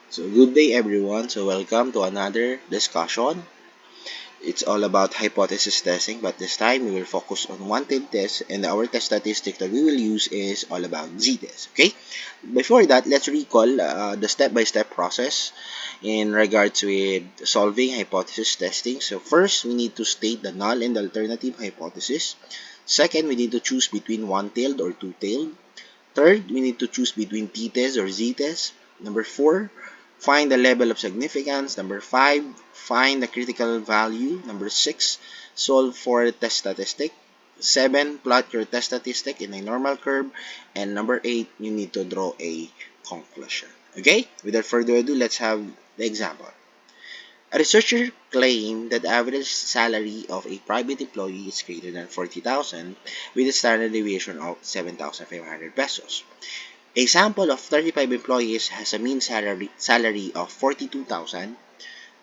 So good day everyone. So welcome to another discussion. It's all about hypothesis testing, but this time we will focus on one tailed test, and our test statistic that we will use is all about z-test. Okay. Before that, let's recall the step-by-step process in regards with solving hypothesis testing. So first, we need to state the null and alternative hypothesis. Second, we need to choose between one-tailed or two-tailed. Third, we need to choose between t-test or z-test. Number 4, find the level of significance. Number 5, find the critical value. Number 6, solve for test statistic. 7, plot your test statistic in a normal curve. And number 8, you need to draw a conclusion. Okay? Without further ado, let's have the example. A researcher claimed that the average salary of a private employee is greater than 40,000 with a standard deviation of 7,500 pesos. A sample of 35 employees has a mean salary of 42,000.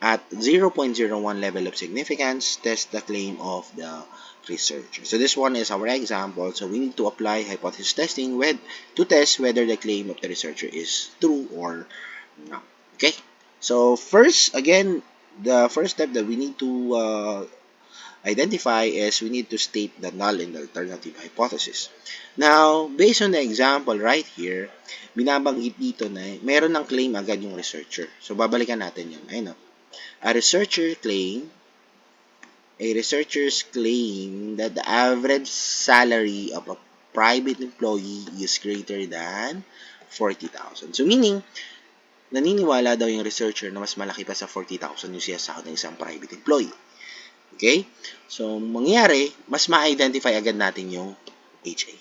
At 0.01 level of significance, test the claim of the researcher. So this one is our example. So we need to apply hypothesis testing to test whether the claim of the researcher is true or not. Okay. So first, again, the first step that we need to identify is we need to state the null and alternative hypothesis. Now, based on the example right here, binabanggit dito na meron ng claim agad yung researcher. So, babalikan natin yun. Ayun o. A researcher's claim that the average salary of a private employee is greater than 40,000. So, meaning, naniniwala daw yung researcher na mas malaki pa sa 40,000 yung sinasahod ng isang private employee. Okay? So, mangyayari, mas ma-identify agad natin yung HA.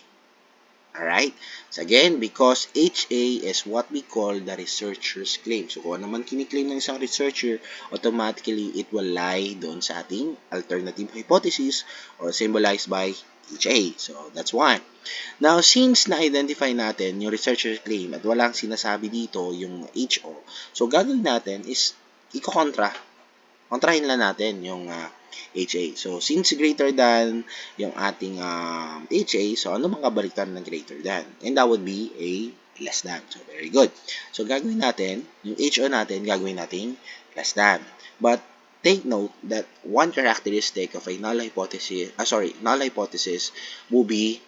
Alright? So, again, because HA is what we call the researcher's claim. So, kung ano man kiniklaim ng isang researcher, automatically, it will lie doon sa ating alternative hypothesis or symbolized by HA. So, that's one. Now, since na-identify natin yung researcher's claim at walang sinasabi dito yung HO, so, gagawin natin is kontrahin lang natin yung HA. So, since greater than yung ating HA, so ano mga kabaliktad ng greater than? And that would be a less than. So, very good. So, gagawin natin, yung HO natin, gagawin natin less than. But, take note that one characteristic of a null hypothesis will be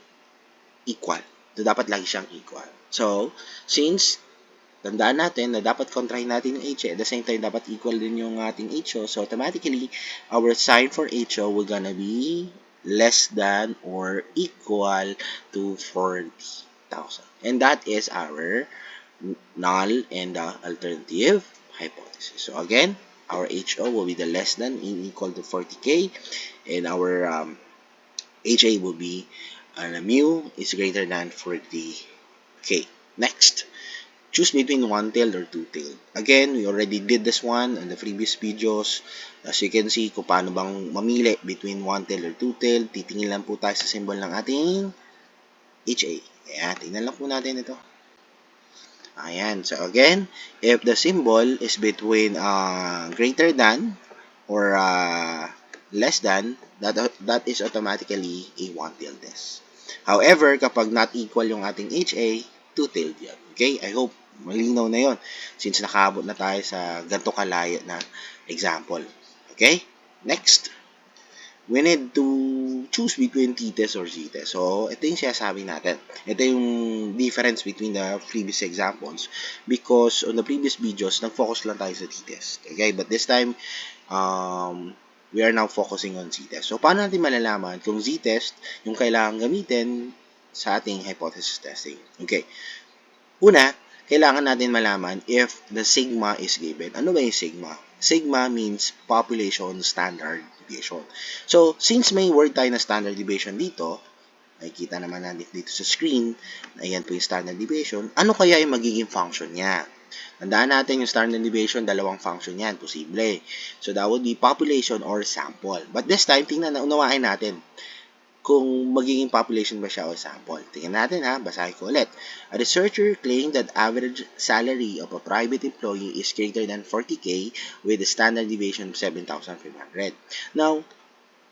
equal. So, dapat lagi siyang equal. So, since tandaan natin na dapat kontrahin natin yung HA. At the same time, dapat equal din yung ating HO. So, automatically, our sign for HO will gonna be less than or equal to 40,000. And that is our null and the alternative hypothesis. So, again, our HO will be the less than in equal to 40K. And our HA will be mu is greater than 40K. Next. Choose between one-tailed or two-tailed. Again, we already did this one in the previous videos. As you can see, kung paano bang mamili between one-tailed or two-tailed, titingin lang po tayo sa symbol ng ating HA. Ayan, tingnan lang po natin ito. Ayan, so again, if the symbol is between greater than or less than, that is automatically a one-tailed test. However, kapag not equal yung ating HA, two-tailed yan. Okay? I hope malinaw na yon since nakaabot na tayo sa ganito kalayo na example. Okay? Next. We need to choose between t-test or z-test. So, ito yung sinasabi natin. Ito yung difference between the previous examples because on the previous videos, nag-focus lang tayo sa t-test. Okay? But this time, we are now focusing on z-test. So, paano natin malalaman kung z-test yung kailangan gamitin sa ating hypothesis testing? Okay. Una, kailangan natin malaman if the sigma is given. Ano ba yung sigma? Sigma means population standard deviation. So, since may word tayo na standard deviation dito, nakikita naman natin dito sa screen, ayan po yung standard deviation, ano kaya yung magiging function niya? Tandaan natin yung standard deviation, dalawang function yan, posible. So, that would be population or sample. But this time, unawain natin kung magiging population ba siya o sample. Tingnan natin ha, basahin ko ulit. A researcher claimed that average salary of a private employee is greater than 40K with a standard deviation of 7,500. Now,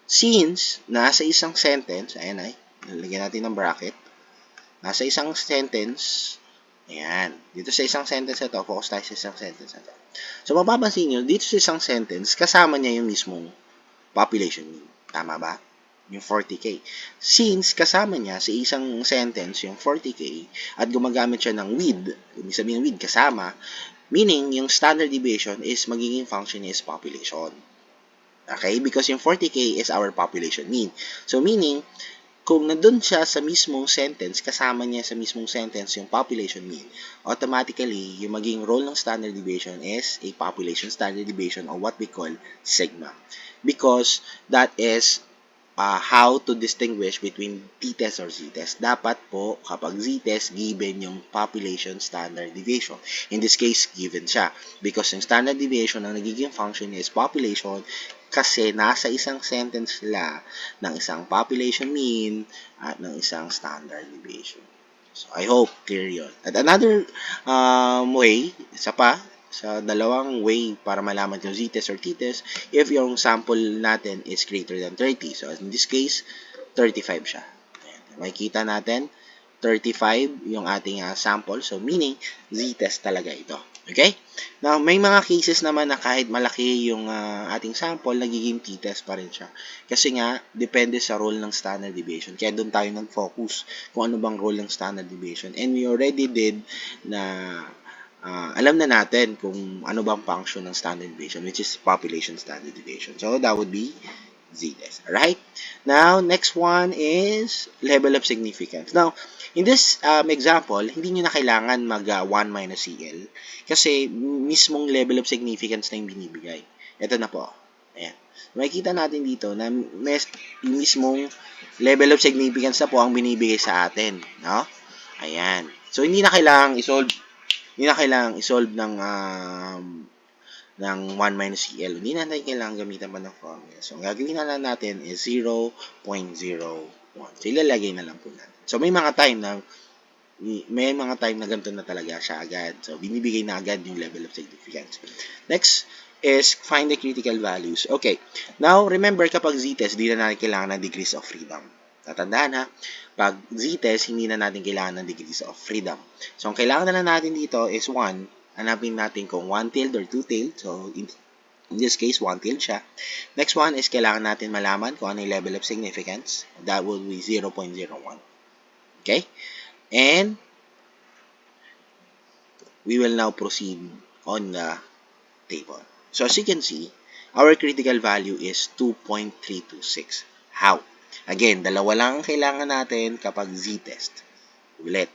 since nasa isang sentence, ayan ay, nalagyan natin ng bracket, nasa isang sentence, Ayan. Dito sa isang sentence na to, focus tayo sa isang sentence na to. So, mapapansin nyo, dito sa isang sentence, kasama niya yung mismong population mean. Tama ba? Yung 40K. Since kasama niya sa isang sentence yung 40K at gumagamit siya ng with, ibig sabihin with kasama, meaning yung standard deviation is magiging function is population. Okay? Because yung 40K is our population mean. So, meaning, kung nandun siya sa mismong sentence, kasama niya sa mismong sentence yung population mean, automatically, yung maging role ng standard deviation is a population standard deviation or what we call sigma. Because that is how to distinguish between t-test or z-test. Dapat po, kapag z-test, given yung population standard deviation. In this case, given siya. Because yung standard deviation, ang nagiging function is population kasi nasa isang sentence sila ng isang population mean at ng isang standard deviation. So, I hope clear yun. At another way, isa pa, sa dalawang way para malaman kung z-test or t-test, if yung sample natin is greater than 30. So, in this case, 35 siya. Ayan. Makikita natin, 35 yung ating sample. So, meaning, z-test talaga ito. Okay? Now, may mga cases naman na kahit malaki yung ating sample, nagiging t-test pa rin siya. Kasi nga, depende sa role ng standard deviation. Kaya doon tayo nag-focus kung ano bang role ng standard deviation. And we already did na alam na natin kung ano bang function ng standard deviation, which is population standard deviation. So, that would be z-test. Alright? Now, next one is level of significance. Now, in this example, hindi nyo na kailangan mag 1 minus CL kasi mismong level of significance na yung binibigay. Ito na po. Ayan. Makikita natin dito na yung mismong level of significance na po ang binibigay sa atin. No? Ayan. So, hindi na kailangang isolve ng 1 minus CL. Hindi na natin kailangan gamitan pa ng formula. So, ang gagawin na lang natin is 0.01. So, ilalagay na lang po natin. So, may mga time na ganito na talaga siya agad. So, binibigay na agad yung level of significance. Next is find the critical values. Okay. Now, remember kapag z-test, di na natin kailangan ng degrees of freedom. Tatandaan ha, pag z-test, hindi na natin kailangan ng degrees of freedom. So, ang kailangan na lang natin dito is 1. Hanapin natin kung 1-tailed or 2-tailed. So, in this case, 1-tailed siya. Next one is kailangan natin malaman kung ano yung level of significance. That will be 0.01. Okay? And we will now proceed on the table. So, as you can see, our critical value is 2.326. How? Again, dalawa lang ang kailangan natin kapag z-test. Ulit.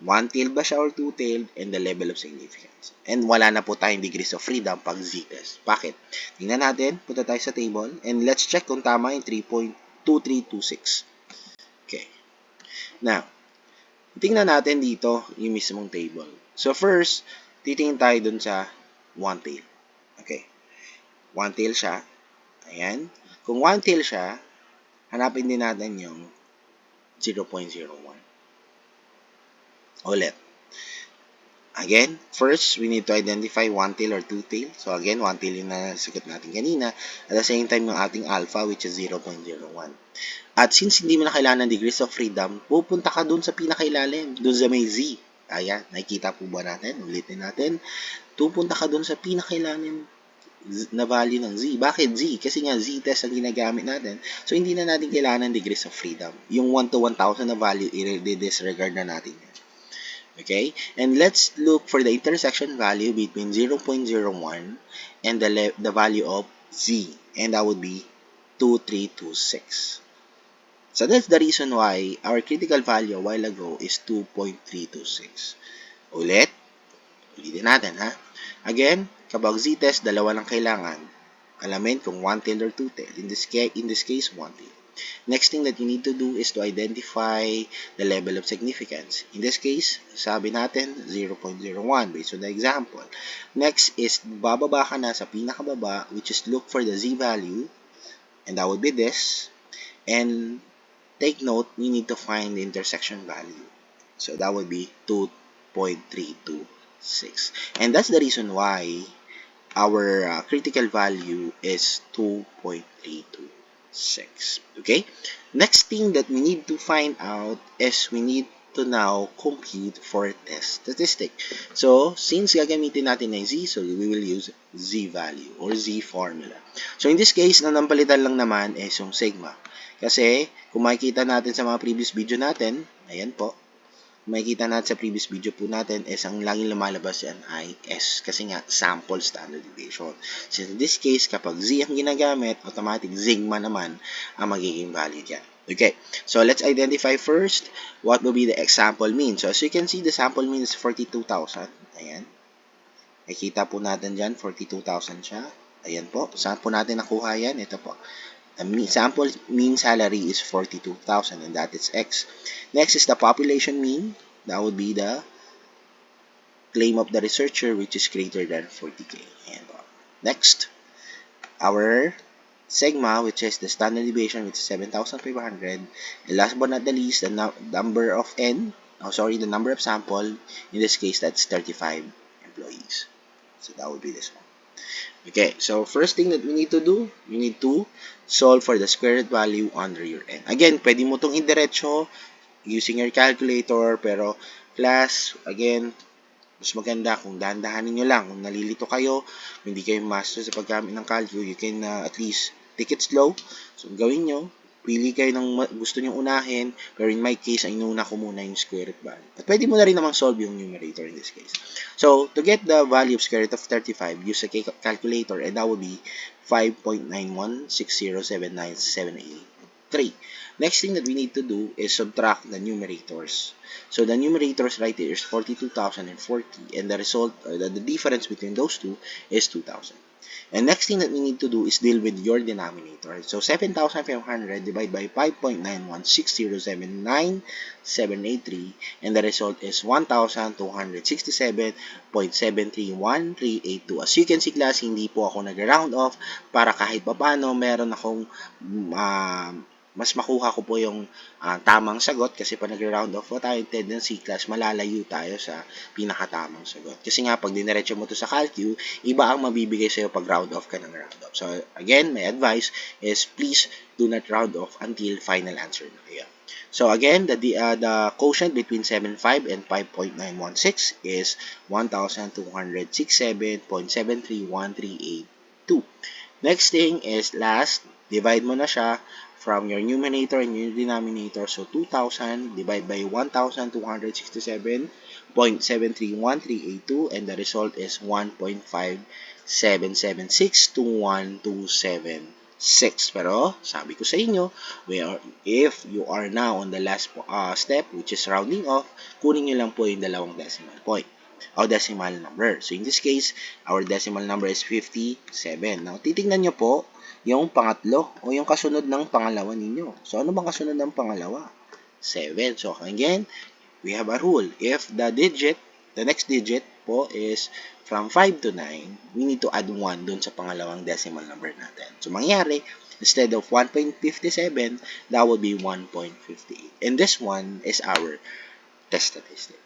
1-tailed ba siya or 2-tailed and the level of significance. And wala na po tayong degrees of freedom pag z-test. Bakit? Tingnan natin, punta tayo sa table and let's check kung tama yung 3.2326. Okay. Now, tingnan natin dito yung mismong table. So first, titingin tayo dun sa 1-tailed. Okay. 1-tailed siya. Ayan. Kung 1-tailed siya, hanapin din natin yung 0.01. Ulit. Again, first, we need to identify 1-tail or 2-tail. So again, 1-tail yung nasagot natin kanina. At the same time, yung ating alpha, which is 0.01. At since hindi mo na kailangan ng degrees of freedom, pupunta ka dun sa pinakailalim, dun sa may z. Ayan, nakikita po ba natin? Ulitin natin. Pupunta ka dun sa pinakailalim na value ng z. Bakit z? Kasi nga z-test ang ginagamit natin. So, hindi na natin kailangan ng degrees of freedom. Yung 1 to 1,000 na value, i-disregard na natin yan. Okay? And let's look for the intersection value between 0.01 and the value of z. And that would be 2326. So that's the reason why our critical value a while ago is 2.326. Ulitin natin ha. Again, kapag z-test, dalawa lang kailangan. Alamin kung 1-tailed or 2-tailed. In this case, 1-tailed. Next thing that you need to do is to identify the level of significance. In this case, sabi natin 0.01 based on the example. Next is bababa ka na sa pinakababa, which is look for the z value, and that would be this. And take note, you need to find the intersection value. So that would be 2.326. And that's the reason why our critical value is 2.326. Okay? Next thing that we need to find out is we need to now compute for test statistic. So, since gagamitin natin ay z, so we will use z value or z formula. So, in this case, nanampalitan lang naman is yung sigma. Kasi, kung makikita natin sa mga previous video natin, ayan po, makikita natin sa previous video po natin is ang laging lumalabas yan ay S kasi nga sample standard deviation. So in this case, kapag Z ang ginagamit, automatic sigma naman ang magiging value dyan. Okay, so let's identify first what will be the example mean. So as you can see, the sample mean is 42,000. Ayan. Nakikita po natin dyan, 42,000 siya. Ayan po. Saan po natin nakuha yan? Ito po. The sample mean salary is 42,000 and that is X. Next is the population mean. That would be the claim of the researcher which is greater than 40K. Ayan po. Next, our sigma which is the standard deviation which is 7,500. And last but not the least, the number of N. The number of sample. In this case, that's 35 employees. So that would be this one. Okay, so first thing that we need to do, you need to solve for the square root value under your N. Again, pwede mo itong indiretso using your calculator, pero class, again, mas maganda kung dahan-dahanin nyo lang. Kung nalilito kayo, kung hindi kayo master sa paggamit ng calculator, you can at least take it slow. So, gawin nyo, pili kayo ng gusto nyo unahin, pero in my case, ay inuna ko muna yung square root value. At pwede mo na rin namang solve yung numerator in this case. So, to get the value of square root of 35, use a calculator, and that would be 5.91607978. Next thing that we need to do is subtract the numerators. So, the numerators right here is 42,040, and the result, the difference between those two is 2,000. And next thing that we need to do is deal with your denominator. So, 7,500 divided by 5.916079783, and the result is 1,267.731382. As you can see, class, hindi po ako nag-round off para kahit papano meron akong mas makuha ko po yung tamang sagot kasi pag nag-round off po tayo, tendency class, malalayo tayo sa pinakatamang sagot. Kasi nga, pag diniretso mo to sa calcu, iba ang mabibigay sa'yo pag round off ka ng round off. So, again, my advice is please do not round off until final answer na kayo. So, again, the quotient between 7.5 and 5.916 is 1,267.731382. Next thing is last, divide mo na siya from your numerator and your denominator. So, 2,000 divided by 1,267.731382, and the result is 1.57762127.6. Pero, sabi ko sa inyo, if you are now on the last step, which is rounding off, kunin nyo lang po yung dalawang decimal point o decimal number. So, in this case, our decimal number is 57. Now, titingnan nyo po yung pangatlo o yung kasunod ng pangalawa ninyo. So, ano bang kasunod ng pangalawa? 7. So, again, we have a rule. If the next digit po is from 5 to 9, we need to add 1 dun sa pangalawang decimal number natin. So, mangyari, instead of 1.57, that would be 1.58. And this one is our test statistic.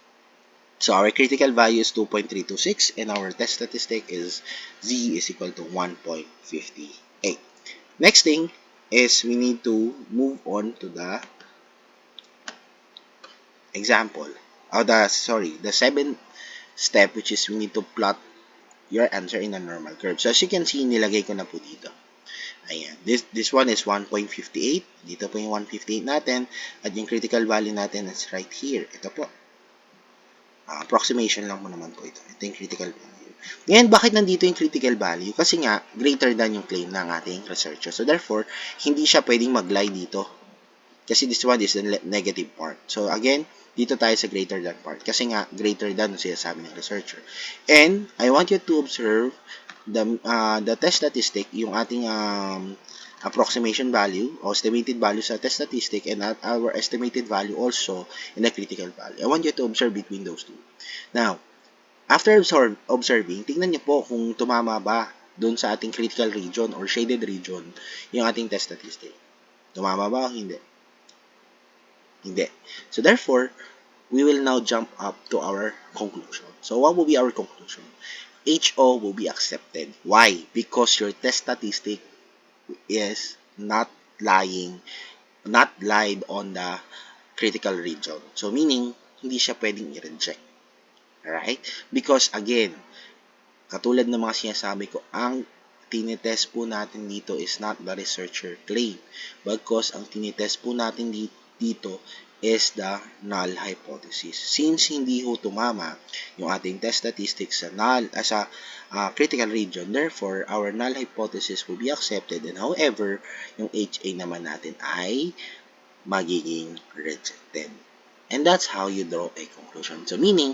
So, our critical value is 2.326 and our test statistic is Z is equal to 1.58. Next thing is we need to move on to the example. The 7th step, which is we need to plot your answer in a normal curve. So, as you can see, nilagay ko na po dito. Ayan. This one is 1.58. Dito po yung 158 natin. At yung critical value natin is right here. Ito po. Approximation lang mo naman po ito. Ito yung critical value. Ngayon, bakit nandito yung critical value? Kasi nga, greater than yung claim ng ating researcher. So, therefore, hindi siya pwedeng mag-lie dito. Kasi this one is the negative part. So, again, dito tayo sa greater than part. Kasi nga, greater than siya sabi ng researcher. And, I want you to observe the test statistic, yung ating approximation value o estimated value sa test statistic and our estimated value also in the critical value. I want you to observe between those two. Now, after observing, tingnan niyo po kung tumama ba doon sa ating critical region or shaded region yung ating test statistic. Tumama ba o hindi? Hindi. So, therefore, we will now jump up to our conclusion. So, what will be our conclusion? HO will be accepted. Why? Because your test statistic is not lied on the critical region. So, meaning, hindi siya pwedeng i-reject. Alright? Because, again, katulad ng mga sinasabi ko, ang tinitest po natin dito is not the researcher claim. Because ang tinitest po natin dito is the null hypothesis. Since hindi ho tumama yung ating test statistics sa critical region, therefore, our null hypothesis will be accepted, and however, yung HA naman natin ay magiging rejected. And that's how you draw a conclusion. So, meaning,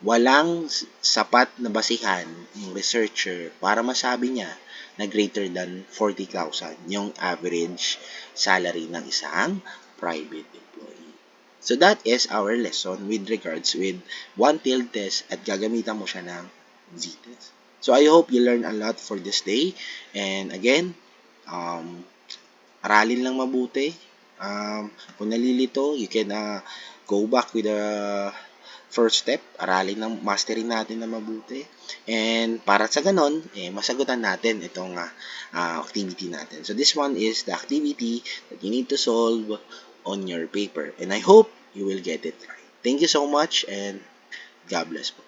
walang sapat na basihan yung researcher para masabi niya na greater than 40,000 yung average salary ng isang private employee. So, that is our lesson with regards with one-tailed test at gagamitan mo siya ng z-test. So, I hope you learn a lot for this day. And again, aralin lang mabuti. Kung nalilito, you can go back with the first step. Aralin ng mastery natin na mabuti. And para sa ganon, masagutan natin itong activity natin. So this one is the activity that you need to solve on your paper. And I hope you will get it right. Thank you so much and God bless po.